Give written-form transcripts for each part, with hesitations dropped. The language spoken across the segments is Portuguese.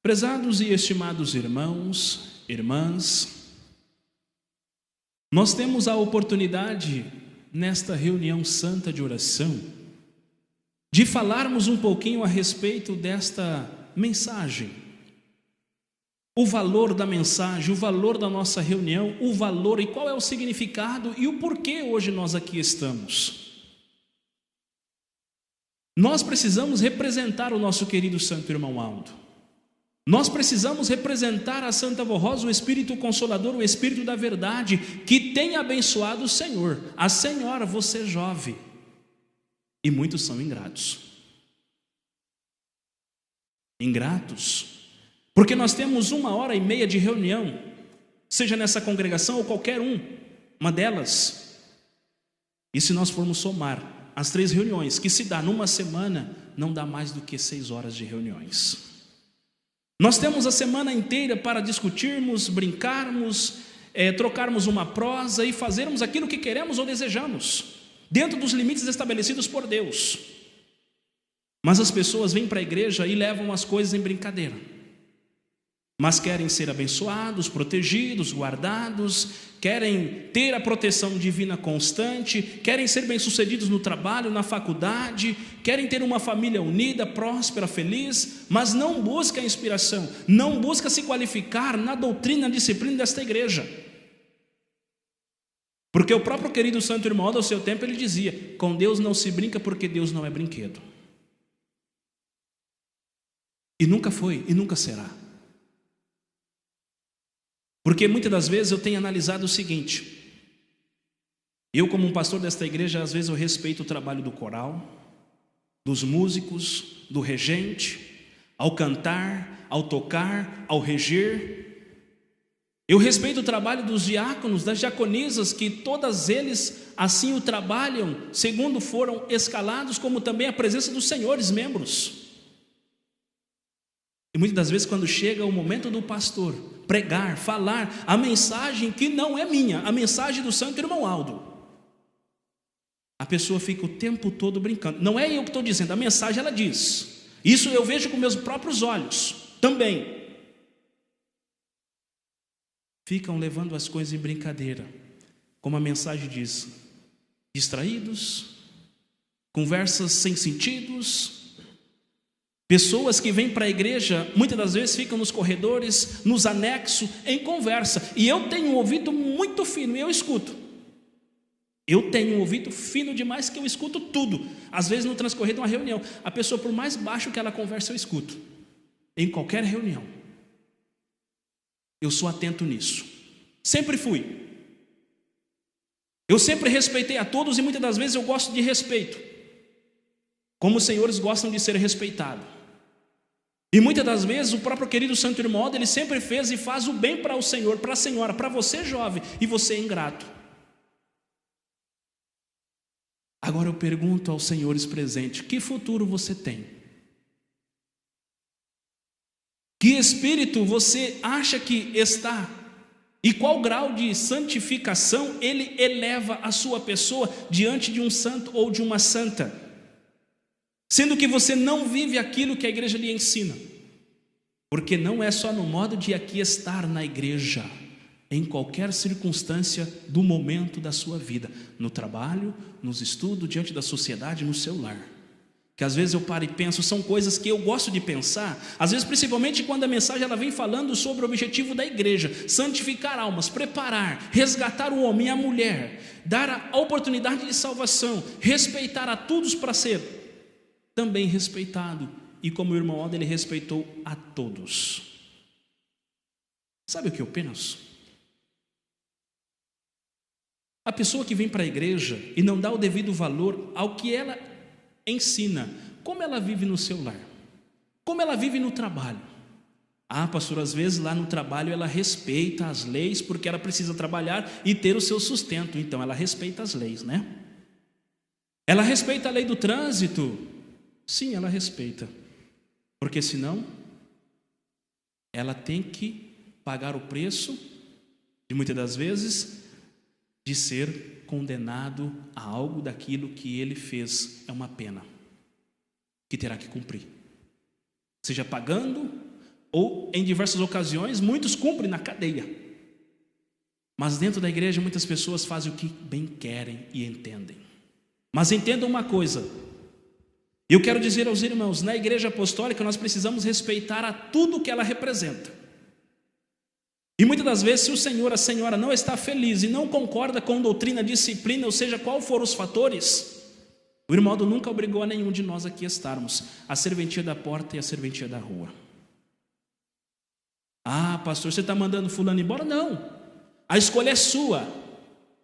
Prezados e estimados irmãos, irmãs, nós temos a oportunidade, nesta reunião santa de oração, de falarmos um pouquinho a respeito desta mensagem. O valor da mensagem, o valor da nossa reunião, o valor e qual é o significado e o porquê hoje nós aqui estamos. Nós precisamos representar o nosso querido Santo Irmão Aldo. Nós precisamos representar a Santa Vó Rosa, o Espírito Consolador, o Espírito da Verdade, que tem abençoado o Senhor. A Senhora, você jovem. E muitos são ingratos. Ingratos, porque nós temos 1h30 de reunião, seja nessa congregação ou qualquer uma delas. E se nós formos somar as 3 reuniões, que se dá numa semana, não dá mais do que 6 horas de reuniões. Nós temos a semana inteira para discutirmos, brincarmos, trocarmos uma prosa e fazermos aquilo que queremos ou desejamos, dentro dos limites estabelecidos por Deus. Mas as pessoas vêm para a igreja e levam as coisas em brincadeira, mas querem ser abençoados, protegidos, guardados, querem ter a proteção divina constante, querem ser bem-sucedidos no trabalho, na faculdade, querem ter uma família unida, próspera, feliz, mas não busca a inspiração, não busca se qualificar na doutrina, na disciplina desta igreja. Porque o próprio querido Santo Irmão ao seu tempo ele dizia: com Deus não se brinca porque Deus não é brinquedo. E nunca foi e nunca será. Porque muitas das vezes eu tenho analisado o seguinte: eu, como um pastor desta igreja, às vezes eu respeito o trabalho do coral, dos músicos, do regente, ao cantar, ao tocar, ao reger. Eu respeito o trabalho dos diáconos, das diaconisas, que todas eles assim o trabalham, segundo foram escalados, como também a presença dos senhores membros. E muitas das vezes, quando chega o momento do pastor pregar, falar a mensagem que não é minha, a mensagem do Santo Irmão Aldo, a pessoa fica o tempo todo brincando. Não é eu que estou dizendo, a mensagem ela diz. Isso eu vejo com meus próprios olhos também. Ficam levando as coisas em brincadeira, como a mensagem diz, distraídos, conversas sem sentidos. Pessoas que vêm para a igreja, muitas das vezes ficam nos corredores, nos anexos, em conversa. E eu tenho um ouvido muito fino, e eu escuto. Eu tenho um ouvido fino demais que eu escuto tudo. Às vezes no transcorrer de uma reunião, a pessoa, por mais baixo que ela conversa, eu escuto. Em qualquer reunião. Eu sou atento nisso. Sempre fui. Eu sempre respeitei a todos e muitas das vezes eu gosto de respeito. Como os senhores gostam de ser respeitados. E muitas das vezes o próprio querido Santo Irmão, ele sempre fez e faz o bem para o Senhor, para a senhora, para você jovem, e você é ingrato. Agora eu pergunto aos senhores presentes: que futuro você tem? Que espírito você acha que está? E qual grau de santificação ele eleva a sua pessoa diante de um santo ou de uma santa? Sendo que você não vive aquilo que a igreja lhe ensina. Porque não é só no modo de aqui estar na igreja, em qualquer circunstância do momento da sua vida, no trabalho, nos estudos, diante da sociedade, no seu lar. Que às vezes eu paro e penso, são coisas que eu gosto de pensar, às vezes principalmente quando a mensagem ela vem falando sobre o objetivo da igreja: santificar almas, preparar, resgatar o homem e a mulher, dar a oportunidade de salvação, respeitar a todos para ser também respeitado, e como o irmão Aldo, ele respeitou a todos. Sabe o que eu penso? A pessoa que vem para a igreja e não dá o devido valor ao que ela ensina, como ela vive no seu lar, como ela vive no trabalho. Ah, pastor, às vezes lá no trabalho ela respeita as leis, porque ela precisa trabalhar e ter o seu sustento, então ela respeita as leis, né? Ela respeita a lei do trânsito. Sim, ela respeita, porque senão ela tem que pagar o preço, de muitas das vezes, de ser condenado a algo daquilo que ele fez. É uma pena que terá que cumprir, seja pagando ou em diversas ocasiões, muitos cumprem na cadeia. Mas dentro da igreja muitas pessoas fazem o que bem querem e entendem. Mas entendam uma coisa, eu quero dizer aos irmãos, na igreja apostólica nós precisamos respeitar a tudo que ela representa. E muitas das vezes, se o senhor, a senhora não está feliz e não concorda com doutrina, disciplina, ou seja, qual foram os fatores, o irmão nunca obrigou a nenhum de nós aqui a estarmos, a serventia da porta e a serventia da rua. Ah, pastor, você está mandando fulano embora? Não, a escolha é sua,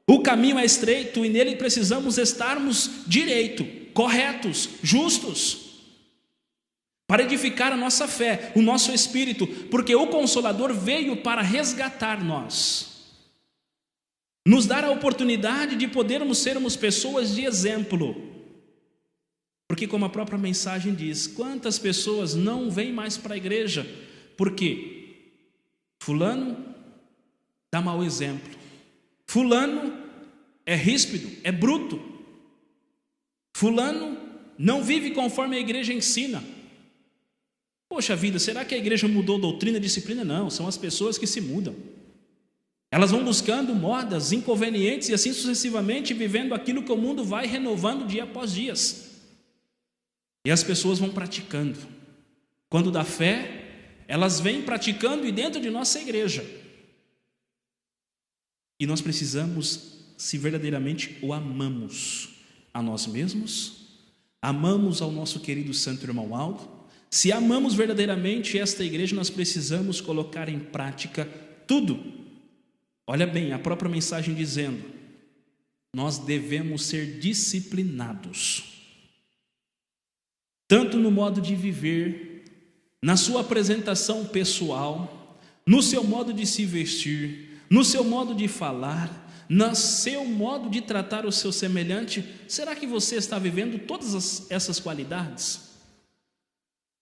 o caminho é estreito e nele precisamos estarmos direito, corretos, justos, para edificar a nossa fé, o nosso espírito, porque o Consolador veio para resgatar nós, nos dar a oportunidade de podermos sermos pessoas de exemplo. Porque como a própria mensagem diz, quantas pessoas não vêm mais para a igreja? Porque fulano dá mau exemplo, fulano é ríspido, é bruto, fulano não vive conforme a igreja ensina. Poxa vida, será que a igreja mudou doutrina, disciplina? Não, são as pessoas que se mudam. Elas vão buscando modas inconvenientes e assim sucessivamente, vivendo aquilo que o mundo vai renovando dia após dia. E as pessoas vão praticando. Quando dá fé, elas vêm praticando e dentro de nossa igreja. E nós precisamos, se verdadeiramente o amamos a nós mesmos, amamos ao nosso querido santo irmão Aldo, se amamos verdadeiramente esta igreja, nós precisamos colocar em prática tudo. Olha bem, a própria mensagem dizendo, nós devemos ser disciplinados, tanto no modo de viver, na sua apresentação pessoal, no seu modo de se vestir, no seu modo de falar, no seu modo de tratar o seu semelhante. Será que você está vivendo todas essas qualidades?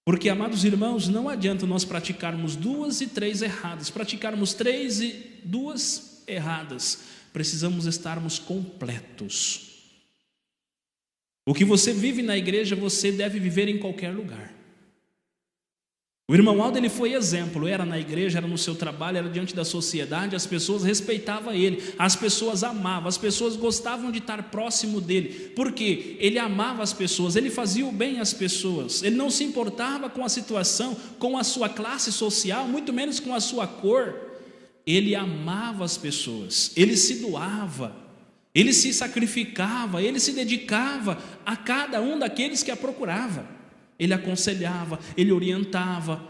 Porque, amados irmãos, não adianta nós praticarmos 2 e 3 erradas, praticarmos 3 e 2 erradas, precisamos estarmos completos. O que você vive na igreja, você deve viver em qualquer lugar. O irmão Aldo, ele foi exemplo, era na igreja, era no seu trabalho, era diante da sociedade, as pessoas respeitavam ele, as pessoas amavam, as pessoas gostavam de estar próximo dele, porque ele amava as pessoas, ele fazia o bem às pessoas, ele não se importava com a situação, com a sua classe social, muito menos com a sua cor, ele amava as pessoas, ele se doava, ele se sacrificava, ele se dedicava a cada um daqueles que a procurava. Ele aconselhava, ele orientava.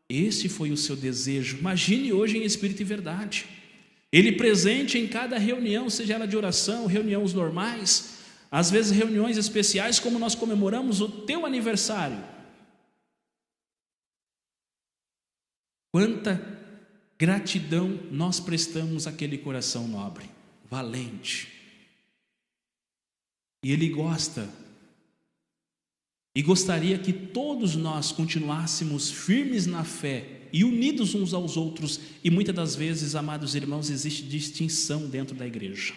Esse foi o seu desejo. Imagine hoje em espírito e verdade. Ele presente em cada reunião, seja ela de oração, reuniões normais, às vezes reuniões especiais, como nós comemoramos o teu aniversário. Quanta gratidão nós prestamos àquele coração nobre, valente. E ele gosta e gostaria que todos nós continuássemos firmes na fé e unidos uns aos outros. E muitas das vezes, amados irmãos, existe distinção dentro da igreja.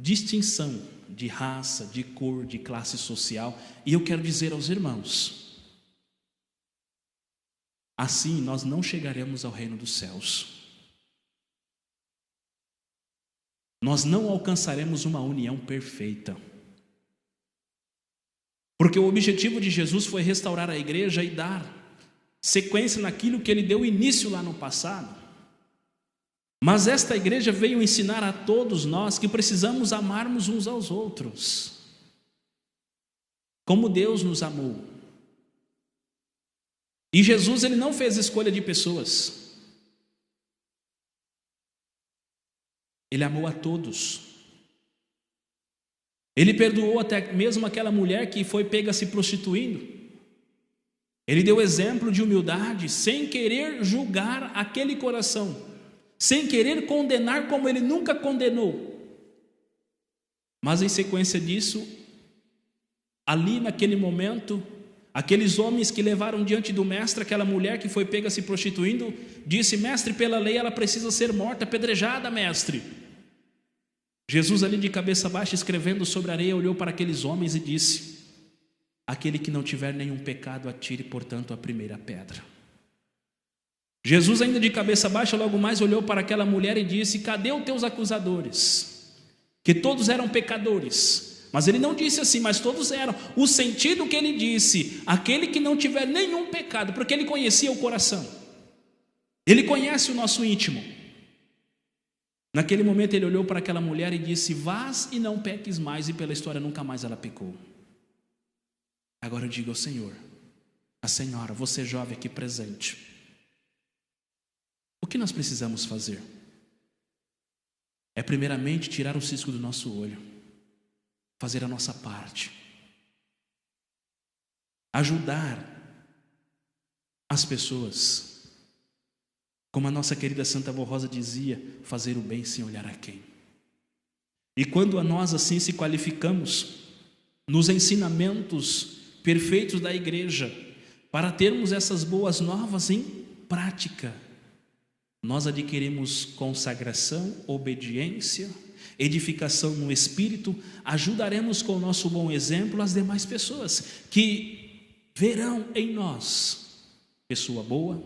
Distinção de raça, de cor, de classe social. E eu quero dizer aos irmãos, assim nós não chegaremos ao reino dos céus. Nós não alcançaremos uma união perfeita. Porque o objetivo de Jesus foi restaurar a igreja e dar sequência naquilo que ele deu início lá no passado. Mas esta igreja veio ensinar a todos nós que precisamos amarmos uns aos outros, como Deus nos amou. E Jesus, ele não fez escolha de pessoas. Ele amou a todos. Ele perdoou até mesmo aquela mulher que foi pega se prostituindo. Ele deu exemplo de humildade, sem querer julgar aquele coração, sem querer condenar como ele nunca condenou. Mas em sequência disso, ali naquele momento, aqueles homens que levaram diante do mestre aquela mulher que foi pega se prostituindo, disse: mestre, pela lei ela precisa ser morta, apedrejada, mestre. Jesus ali de cabeça baixa escrevendo sobre a areia olhou para aqueles homens e disse: aquele que não tiver nenhum pecado, atire, portanto, a primeira pedra. Jesus, ainda de cabeça baixa, logo mais olhou para aquela mulher e disse: cadê os teus acusadores? Que todos eram pecadores. Mas ele não disse assim, mas todos eram. O sentido que ele disse: aquele que não tiver nenhum pecado, porque ele conhecia o coração, ele conhece o nosso íntimo. Naquele momento ele olhou para aquela mulher e disse: vás e não peques mais. E pela história nunca mais ela pecou. Agora eu digo ao Senhor, a senhora, você jovem aqui presente, o que nós precisamos fazer? É primeiramente tirar o cisco do nosso olho, fazer a nossa parte, ajudar as pessoas, como a nossa querida Santa Avó Rosa dizia, fazer o bem sem olhar a quem. E quando a nós assim se qualificamos nos ensinamentos perfeitos da igreja, para termos essas boas novas em prática, nós adquirimos consagração, obediência, edificação no Espírito, ajudaremos com o nosso bom exemplo as demais pessoas, que verão em nós pessoa boa,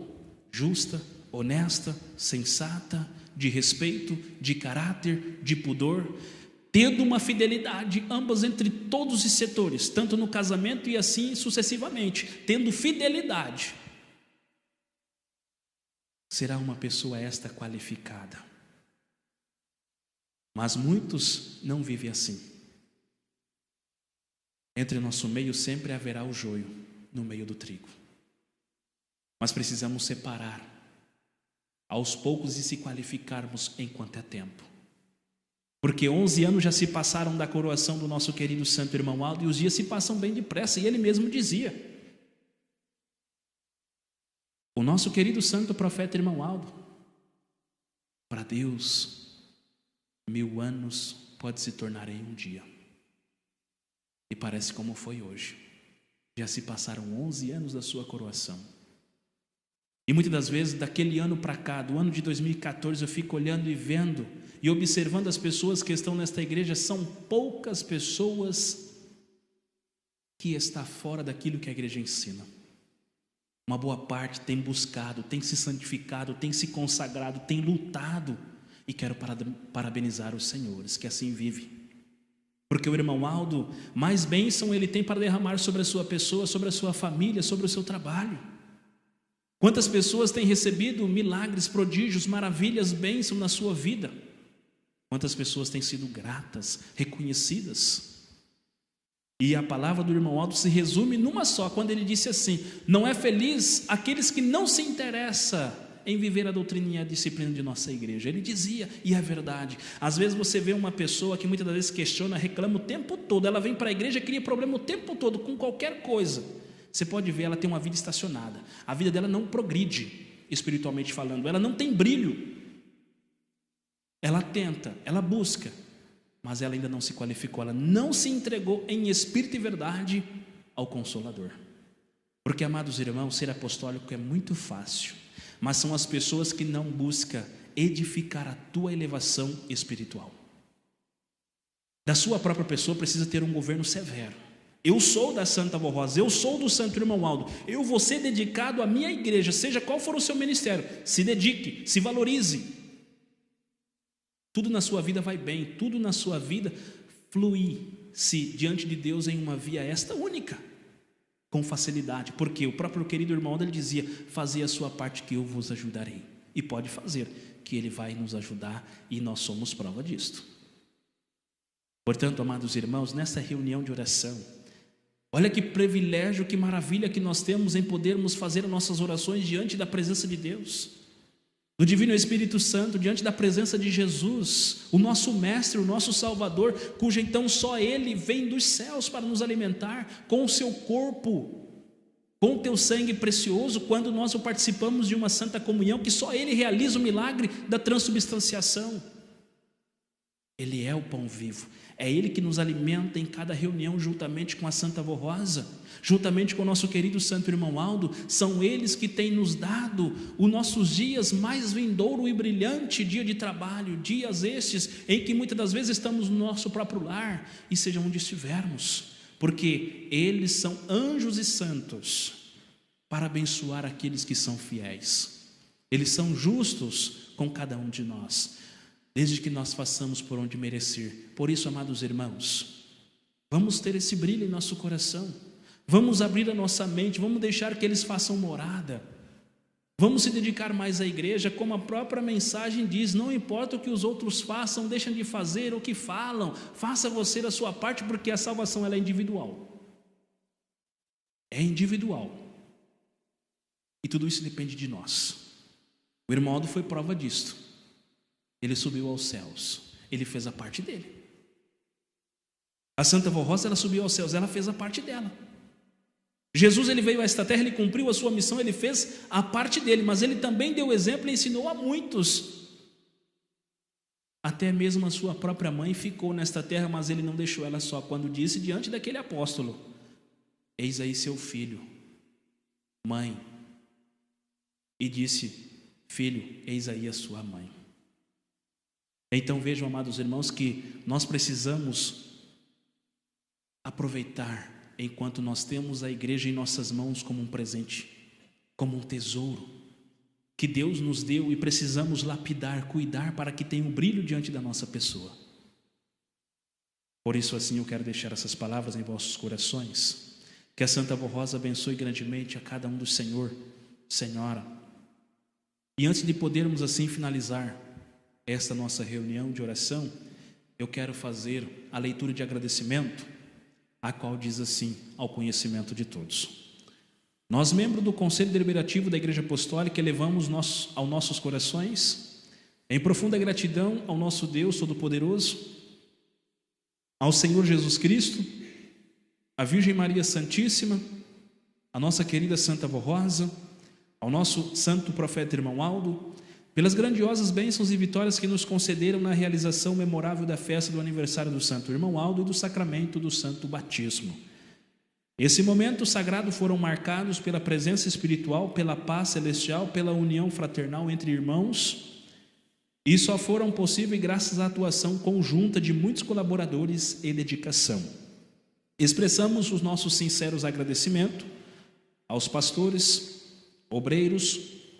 justa, honesta, sensata, de respeito, de caráter, de pudor, tendo uma fidelidade, ambas entre todos os setores, tanto no casamento e assim sucessivamente, tendo fidelidade. Será uma pessoa esta qualificada. Mas muitos não vivem assim. Entre nosso meio sempre haverá o joio no meio do trigo. Mas precisamos separar aos poucos e se qualificarmos enquanto é tempo. Porque 11 anos já se passaram da coroação do nosso querido santo irmão Aldo, e os dias se passam bem depressa, e ele mesmo dizia. O nosso querido santo profeta irmão Aldo, para Deus, 1000 anos pode se tornar em um dia. E parece como foi hoje. Já se passaram 11 anos da sua coroação. E muitas das vezes, daquele ano para cá, do ano de 2014, eu fico olhando e vendo e observando as pessoas que estão nesta igreja. São poucas pessoas que estão fora daquilo que a igreja ensina. Uma boa parte tem buscado, tem se santificado, tem se consagrado, tem lutado. E quero parabenizar os senhores que assim vivem. Porque o irmão Aldo, mais bênção ele tem para derramar sobre a sua pessoa, sobre a sua família, sobre o seu trabalho. Quantas pessoas têm recebido milagres, prodígios, maravilhas, bênção na sua vida? Quantas pessoas têm sido gratas, reconhecidas? E a palavra do irmão Aldo se resume numa só, quando ele disse assim: não é feliz aqueles que não se interessam em viver a doutrina e a disciplina de nossa igreja. Ele dizia, e é verdade. Às vezes você vê uma pessoa que muitas das vezes questiona, reclama o tempo todo. Ela vem para a igreja, cria problema o tempo todo com qualquer coisa. Você pode ver, ela tem uma vida estacionada. A vida dela não progride, espiritualmente falando. Ela não tem brilho. Ela tenta, ela busca, mas ela ainda não se qualificou. Ela não se entregou em espírito e verdade ao Consolador. Porque, amados irmãos, ser apostólico é muito fácil, mas são as pessoas que não buscam edificar a tua elevação espiritual. Da sua própria pessoa precisa ter um governo severo. Eu sou da Santa Avó Rosa, eu sou do Santo Irmão Aldo, eu vou ser dedicado à minha igreja, seja qual for o seu ministério. Se dedique, se valorize. Tudo na sua vida vai bem, tudo na sua vida flui-se diante de Deus em uma via esta única, com facilidade. Porque o próprio querido irmão Aldo, ele dizia: fazei a sua parte que eu vos ajudarei. E pode fazer, que ele vai nos ajudar, e nós somos prova disto. Portanto, amados irmãos, nessa reunião de oração, olha que privilégio, que maravilha que nós temos em podermos fazer as nossas orações diante da presença de Deus, do Divino Espírito Santo, diante da presença de Jesus, o nosso Mestre, o nosso Salvador, cujo então só Ele vem dos céus para nos alimentar com o seu corpo, com o teu sangue precioso, quando nós participamos de uma santa comunhão, que só Ele realiza o milagre da transubstanciação. Ele é o pão vivo, é Ele que nos alimenta em cada reunião, juntamente com a Santa Avó Rosa, juntamente com o nosso querido Santo Irmão Aldo. São eles que têm nos dado os nossos dias mais vindouro e brilhante, dia de trabalho, dias estes em que muitas das vezes estamos no nosso próprio lar, e seja onde estivermos, porque eles são anjos e santos para abençoar aqueles que são fiéis. Eles são justos com cada um de nós, desde que nós façamos por onde merecer. Por isso, amados irmãos, vamos ter esse brilho em nosso coração, vamos abrir a nossa mente, vamos deixar que eles façam morada, vamos se dedicar mais à igreja, como a própria mensagem diz: não importa o que os outros façam, deixam de fazer o que falam, faça você a sua parte, porque a salvação ela é individual. É individual. E tudo isso depende de nós. O irmão Aldo foi prova disto. Ele subiu aos céus, ele fez a parte dele. A Santa Vó Rosa, ela subiu aos céus, ela fez a parte dela. Jesus, ele veio a esta terra, ele cumpriu a sua missão, ele fez a parte dele, mas ele também deu exemplo e ensinou a muitos. Até mesmo a sua própria mãe ficou nesta terra, mas ele não deixou ela só, quando disse diante daquele apóstolo: eis aí seu filho, mãe. E disse: filho, eis aí a sua mãe. Então vejam, amados irmãos, que nós precisamos aproveitar enquanto nós temos a igreja em nossas mãos como um presente, como um tesouro que Deus nos deu, e precisamos lapidar, cuidar para que tenha um brilho diante da nossa pessoa. Por isso, assim, eu quero deixar essas palavras em vossos corações. Que a Santa Vó Rosa abençoe grandemente a cada um do Senhor, Senhora. E antes de podermos assim finalizar esta nossa reunião de oração, eu quero fazer a leitura de agradecimento, a qual diz assim, ao conhecimento de todos. Nós, membros do Conselho Deliberativo da Igreja Apostólica, elevamos aos nossos corações, em profunda gratidão ao nosso Deus Todo-Poderoso, ao Senhor Jesus Cristo, à Virgem Maria Santíssima, à nossa querida Santa Vó Rosa, ao nosso santo profeta irmão Aldo, pelas grandiosas bênçãos e vitórias que nos concederam na realização memorável da festa do aniversário do santo irmão Aldo e do sacramento do santo batismo. Esse momento sagrado foram marcados pela presença espiritual, pela paz celestial, pela união fraternal entre irmãos, e só foram possíveis graças à atuação conjunta de muitos colaboradores e dedicação. Expressamos os nossos sinceros agradecimentos aos pastores, obreiros,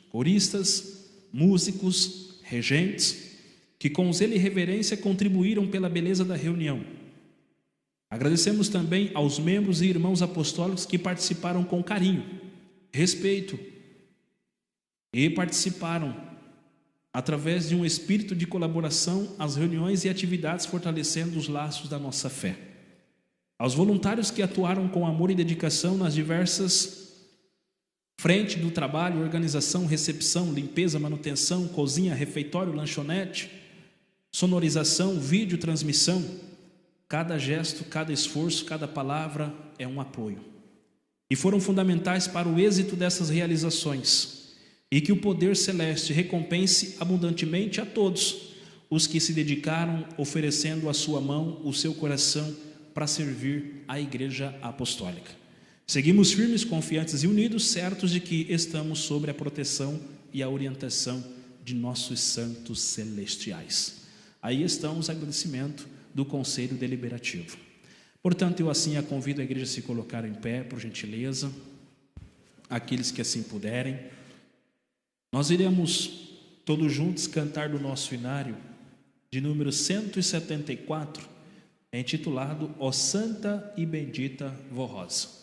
coristas, músicos, regentes, que com zelo e reverência contribuíram pela beleza da reunião. Agradecemos também aos membros e irmãos apostólicos que participaram com carinho, respeito e participaram através de um espírito de colaboração às reuniões e atividades, fortalecendo os laços da nossa fé. Aos voluntários que atuaram com amor e dedicação nas diversas frentes do trabalho, organização, recepção, limpeza, manutenção, cozinha, refeitório, lanchonete, sonorização, vídeo, transmissão. Cada gesto, cada esforço, cada palavra é um apoio. E foram fundamentais para o êxito dessas realizações. E que o poder celeste recompense abundantemente a todos os que se dedicaram, oferecendo a sua mão, o seu coração, para servir a Igreja Apostólica. Seguimos firmes, confiantes e unidos, certos de que estamos sob a proteção e a orientação de nossos santos celestiais. Aí estão os agradecimentos do Conselho Deliberativo. Portanto, eu assim a convido a igreja a se colocar em pé, por gentileza, aqueles que assim puderem. Nós iremos todos juntos cantar do nosso inário, de número 174, intitulado Ó Santa e Bendita Vó Rosa.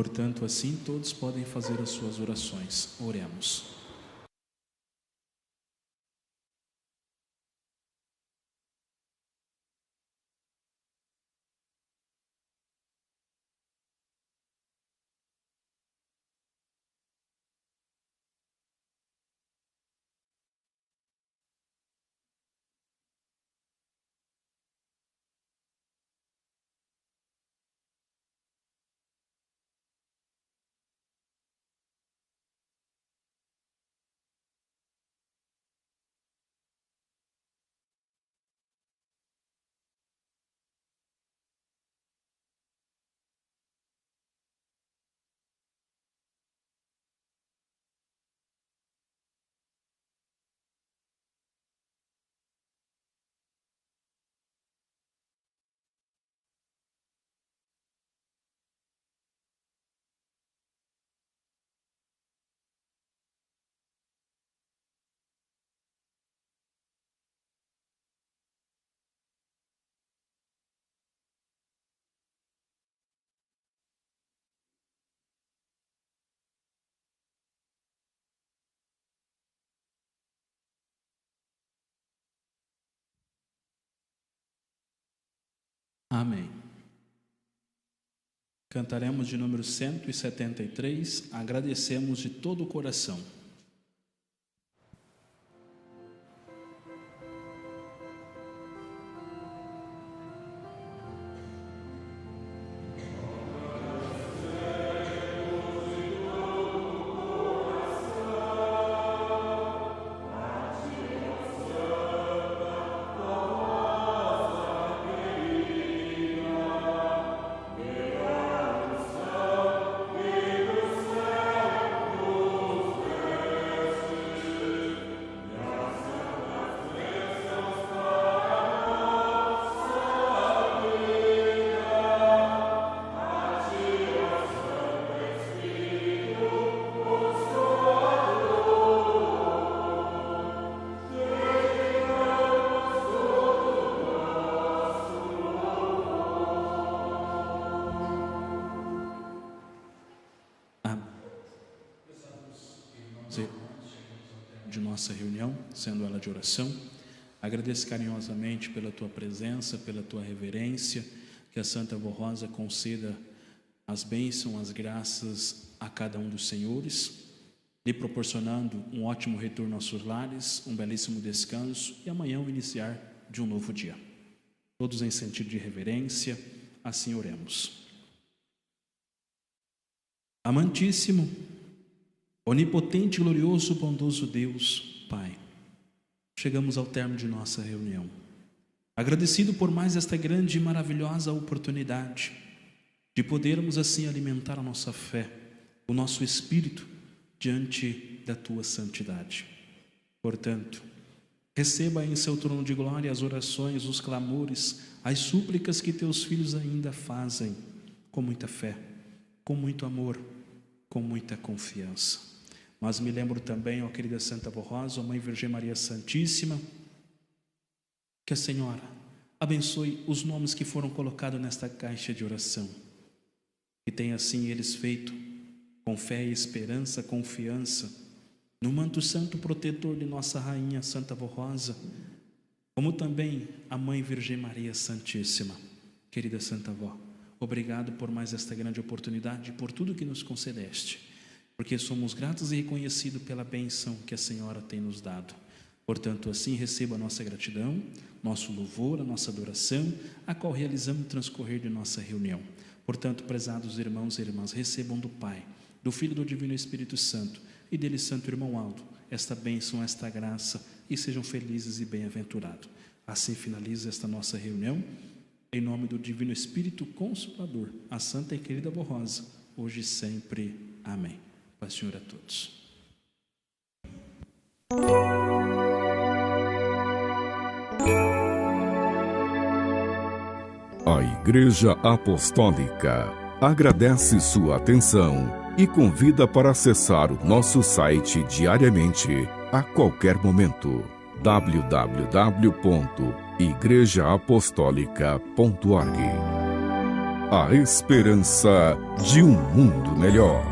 Portanto, assim todos podem fazer as suas orações. Oremos. Amém. Cantaremos de número 173, agradecemos de todo o coração. De nossa reunião, sendo ela de oração, agradeço carinhosamente pela tua presença, pela tua reverência, que a Santa Avó Rosa conceda as bênçãos, as graças a cada um dos senhores, lhe proporcionando um ótimo retorno aos seus lares, um belíssimo descanso e amanhã o iniciar de um novo dia. Todos em sentido de reverência, assim oremos. Amantíssimo, onipotente, glorioso, bondoso Deus, Pai, chegamos ao término de nossa reunião. Agradecido por mais esta grande e maravilhosa oportunidade de podermos assim alimentar a nossa fé, o nosso espírito diante da Tua santidade. Portanto, receba em seu trono de glória as orações, os clamores, as súplicas que Teus filhos ainda fazem com muita fé, com muito amor, com muita confiança. Mas me lembro também, ó querida Santa Avó Rosa, ó Mãe Virgem Maria Santíssima, que a Senhora abençoe os nomes que foram colocados nesta caixa de oração, que tenha assim eles feito com fé e esperança, confiança no manto santo protetor de nossa Rainha Santa Avó Rosa, como também a Mãe Virgem Maria Santíssima. Querida Santa Avó, obrigado por mais esta grande oportunidade, por tudo que nos concedeste, porque somos gratos e reconhecidos pela bênção que a Senhora tem nos dado. Portanto, assim receba a nossa gratidão, nosso louvor, a nossa adoração, a qual realizamos no transcorrer de nossa reunião. Portanto, prezados irmãos e irmãs, recebam do Pai, do Filho e do Divino Espírito Santo e dele, Santo Irmão Aldo, esta bênção, esta graça, e sejam felizes e bem-aventurados. Assim finaliza esta nossa reunião, em nome do Divino Espírito Consolador, a Santa e querida Avó Rosa, hoje e sempre. Amém. Paz do Senhor a todos. A Igreja Apostólica agradece sua atenção e convida para acessar o nosso site diariamente, a qualquer momento. www.igrejaapostólica.org a esperança de um mundo melhor.